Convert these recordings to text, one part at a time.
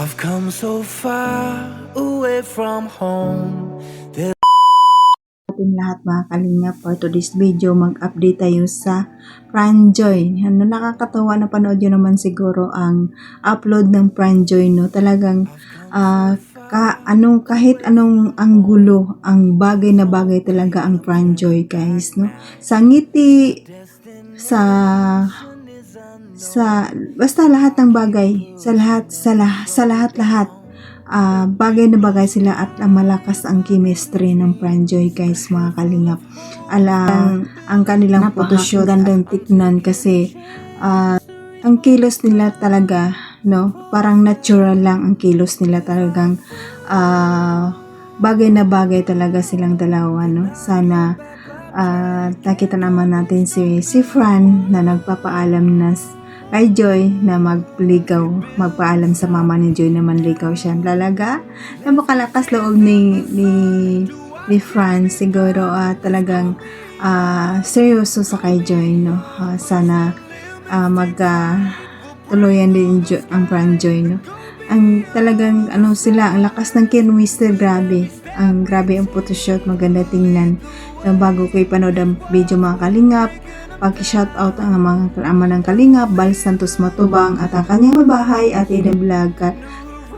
I've come so far away from home. Ating lahat mga kalingap, for today's video mag-update tayo sa Franjoy. Ano, nakakatawa na panood nyo naman siguro ang upload ng Franjoy, no? Talagang kahit anong anggulo, ang bagay na bagay talaga ang Franjoy, guys, no? Sa ngiti, sa basta lahat ng bagay, sa lahat bagay na bagay sila at malakas ang chemistry ng Franjoy, guys, mga kalingap. Ang kanilang photoshoot gandang tignan kasi ang kilos nila talaga, no, parang natural lang ang kilos nila, talagang bagay na bagay talaga silang dalawa, no. Sana nakita naman natin si Fran na nagpapaalam na kay Joy na magpaalam sa mama ni Joy na manligaw siya. Talaga, napakalakas loob ni Fran siguro, talagang seryoso sa kay Joy, no. Sana tuluyan din ang Franjoy, no. Ang talagang sila, ang lakas ng chemistry, grabe ang photoshoot, maganda tingnan. Bago ko ipanood ang video, mga kalingap, pag-shoutout ang mga ama ng kalingap, Bal Santos Matubang at ang kanyang babahay at Ida Vlog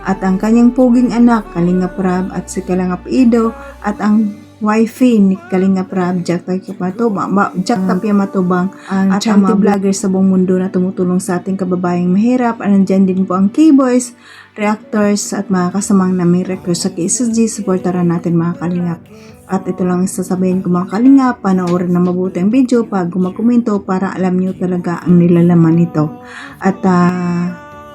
at ang kanyang puging anak Kalingap Rab at si Kalingap Ido at ang wifey ni Kalingap Rab, Jack Tapia Matubang at ang mga vloggers sa buong mundo na tumutulong sa ating kababayang mahirap. Nandyan din po ang K-Boys, reactors at mga kasamang naming request sa KSG. Supportaran natin, mga kalingap. At ito lang sasabihin ko, mga kalingap, panoorin na mabuti ang video pag gumakomento para alam nyo talaga ang nilalaman nito. At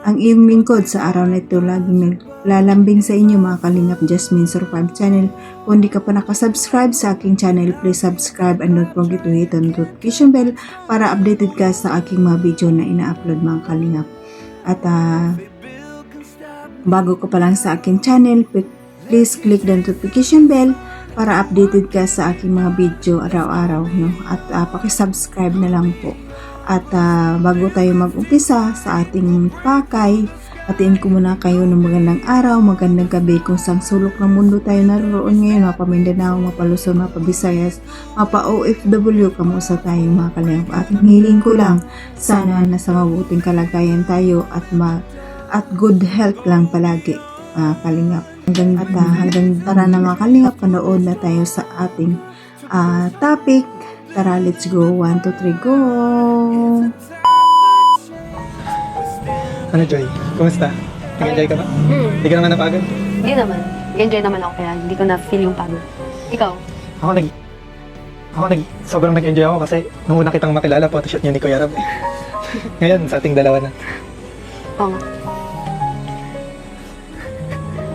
ang iyong lingkod sa araw na ito laging lalambing sa inyo, mga kalingap, Jasmine Survive Channel. Kung hindi ka pa nakasubscribe sa aking channel, please subscribe and don't forget to hit on notification bell para updated ka sa aking mga video na ina-upload, mga kalingap. At bago ka pa lang sa aking channel, please click the notification bell para updated ka sa aking mga video araw-araw, no? At paki-subscribe na lang po. At bago tayo mag-umpisa sa ating pakay, hatiin ko muna kayo ng magandang araw, magandang gabi kung sang sulok ng mundo tayo naroon ngayon, mapa Mindanao, mapa Luzon, mapa Visayas, mapa OFW, kamusta tayo, mga kalingap. At hiling ko lang, sana nasa mabuting kalagayan tayo at good health lang palagi, kalingap. Hanggang tara na, mga kalingap, panood na tayo sa ating topic. Tara, let's go. 1, 2, 3, go! Ano, Joy? Kumusta? Nag-enjoy ka ba? Hindi ka naman napagod? Hindi naman. Nag-enjoy naman ako kaya hindi ko na-feel yung pagod. Ikaw? Sobrang nag-enjoy ako kasi nung una kitang makilala, photoshoot niya ni Kuya Rab. Ngayon, sa ating dalawa na. Oo nga.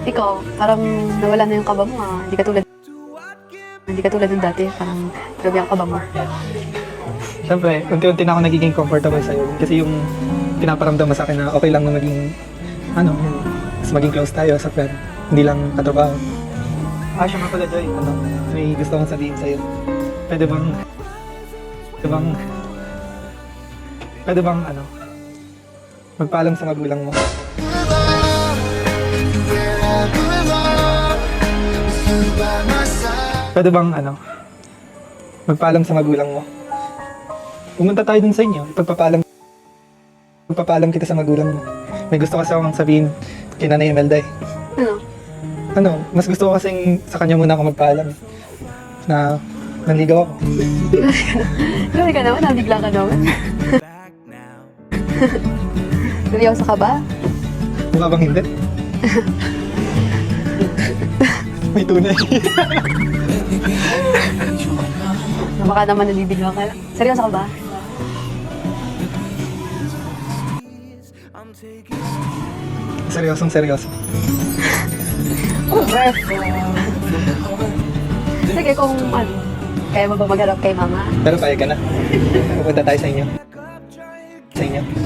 Ikaw, parang nawala na yung kaba mo, Hindi ka tulad ng dati, parang grabe ang kaba mo. Siyempre, unti-unti na ako nagiging comfortable sa'yo. Kasi yung pinaparamdam mo sa akin na okay lang na maging, mas maging close tayo sa friend. Hindi lang katrabaho. Siya nga pala, Joy. May gusto kong sabihin sa'yo. Pwede bang, magpaalam sa magulang mo? Pwede bang, magpaalam sa magulang mo? Pumunta tayo dun sa inyo, magpapaalam kita sa magulang mo. May gusto kasi akong sabihin kay Nanay Imelda eh. Mas gusto ko kasing sa kanya muna ako magpaalam na nanligaw ako. Grabe ka naman, nabigla ka naman. Seryoso ka ba? Mukha bang hindi? May tunay. Baka naman nabibigla ka lang. Seryoso ka ba? Seryoso. Sige, kung kaya mo ba magharap kay mama? Pero payag ka na. Pupunta tayo sa inyo.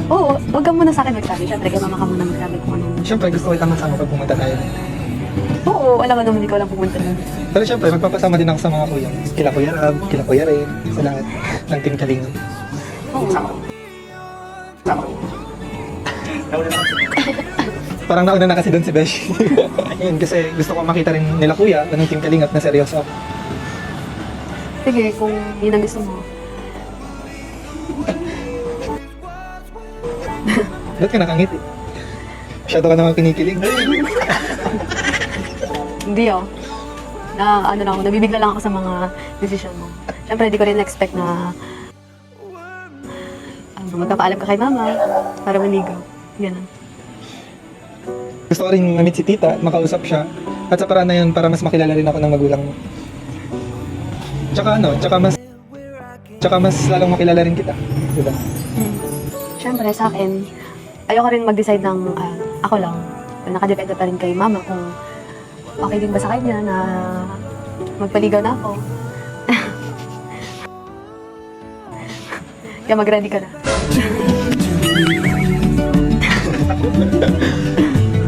Oo, wag ka muna sa akin magsabi. Siyempre, kay mama ka muna magsabi kung ano. Siyempre, gusto ko itang masama pag pumunta tayo. Oo, alam mo naman ikaw lang pumunta doon. Pero siyempre, magpapasama din ako sa mga kuya. Kila Kuya Rab, kila Kuya Ray, sa lahat ng Team Kalingap. Oo. Parang nauna na kasi doon si Besh. Ayun, kasi gusto ko makita rin nila kuya, anong Team Kalingap na seryoso ako. Sige, kung yun ang gusto mo. Ba't ka nakangiti? Masyado ka naman kinikilig. Hindi oh. Ano lang ako, nabibigla lang ako sa mga decision mo. Siyempre, hindi ko rin expect na magpapaalam ka kay mama para manigaw. Ganun. Gusto ko rin mamit si tita, makausap siya. At sa paraan na yun, para mas makilala rin ako ng magulang mo. Tsaka mas lalong makilala rin kita. Diba? Siyempre, sa akin, ayoko rin mag-decide ng ako lang. Nakadepende pa rin kay mama kung okay din ba sa kanya na magpaligaw na ako. Kaya mag-ready ka na.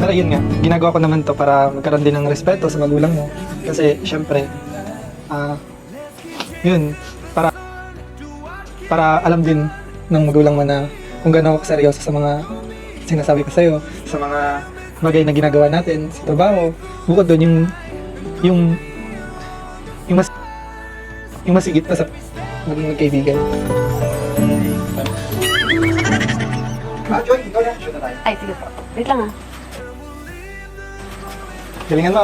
Pero yun nga, ginagawa ko naman to para magkaroon din ng respeto sa magulang mo. Kasi, syempre, yun, para alam din ng magulang mo na kung gaano ako seryoso sa mga sinasabi ko sa'yo, sa mga bagay na ginagawa natin sa trabaho. Bukod doon, yung masigit pa sa maging magkaibigan. Joy, ikaw na. Shoot na tayo. Ay, sige po. Wait lang Galingan mo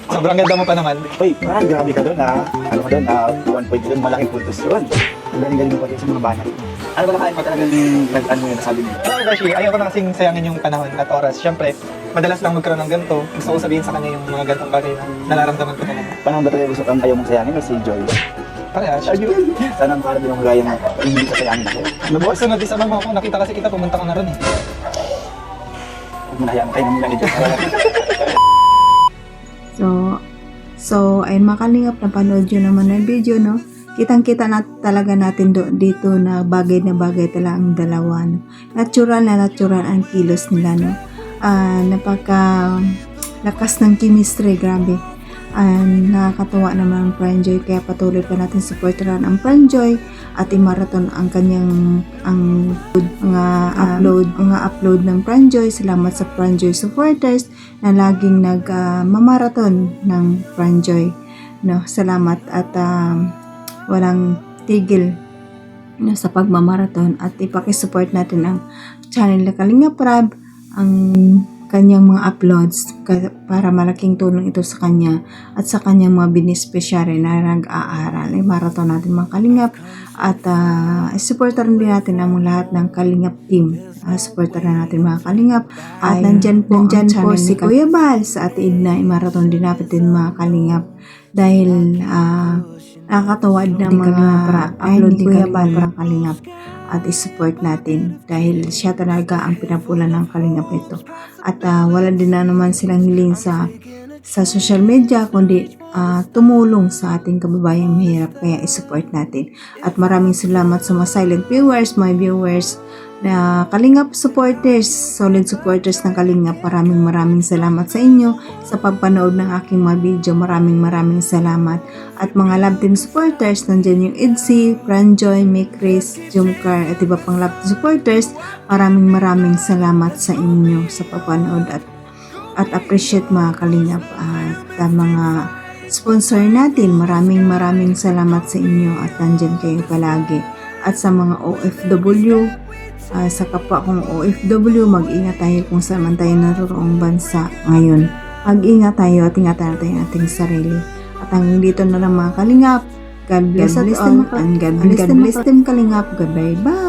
Sobrang ganda mo pa naman. Uy, grabe ka doon Ano ka doon 1 point doon, malaking puntos yun. Ang galing-galing mo pati sa mga bata. Ano ba nakain mo talagang nag-ano yun, nasabi mo? Oo, Dashi, ayaw ko na kasing sayangin yung panahon at oras. Siyempre, madalas lang magkaroon ng ganito. Gusto ko sabihin sa kanya yung mga ganitong bagay na nararamdaman ko talaga. Paano ba talaga gusto kang ayaw mong sayangin o si Joy? Parehas. Ayun! Sana ang para din yung gaya mo, hindi ka sayangin ako. Nabukas sunod din sa mama ko. Nakita kasi kita, pumunta ka na ron eh. Huwag mo nahayaan kayo ng mga ito. So, ayun mga kalingap, napanood yun naman ng video, no? Kitang-kita na talaga natin dito na bagay talaga ang dalawa, no? Natural ang kilos nila, no? Lakas ng chemistry, grabe. Nakakatawa naman ang Pranjoy, kaya patuloy pa natin supportaran ang Pranjoy at i-marathon ang kanyang mga upload ng Pranjoy. Salamat sa Pranjoy supporters na laging marathon ng Pranjoy, no? Salamat at walang tigil, no, sa pagmamarathon at ipakisupport natin ang channel na Kalingap Rab, ang kanyang mga uploads para malaking tulong ito sa kanya at sa kanyang mga beneficiary na nag-aaral. Marathon natin mga Kalingap at supportaran din natin ang lahat ng Kalingap team. Supportaran natin mga Kalingap at nandyan po si Kuya Bal sa atin na marathon din natin mga Kalingap dahil nakakatawa ng mga upload ni Kuya Bal para Kalingap at i-support natin dahil siya talaga ang pinapulan ng Kalingap nito. At wala din na naman silang hiling sa social media kundi tumulong sa ating kababayang mahirap, kaya i-support natin. At maraming salamat sa mga silent viewers, my viewers na Kalingap supporters, solid supporters ng Kalingap. Maraming salamat sa inyo sa pagpanood ng aking mga video. Maraming salamat. At mga love team supporters, nandyan yung Idsi, Pranjoy, Mikris, Jumcar at iba pang love team supporters. Maraming salamat sa inyo sa pagpanood at appreciate mga Kalingap at mga sponsor natin. Maraming salamat sa inyo at nandyan kayo palagi. At sa mga OFW, sa kapwa kong OFW, mag-ingat tayo kung saan man tayo naroroong bansa ngayon. Mag-ingat tayo at ingatan natin ang ating sarili. At hanggang dito na lang mga Kalingap. God bless us all and God bless them Kalingap. Goodbye. Bye!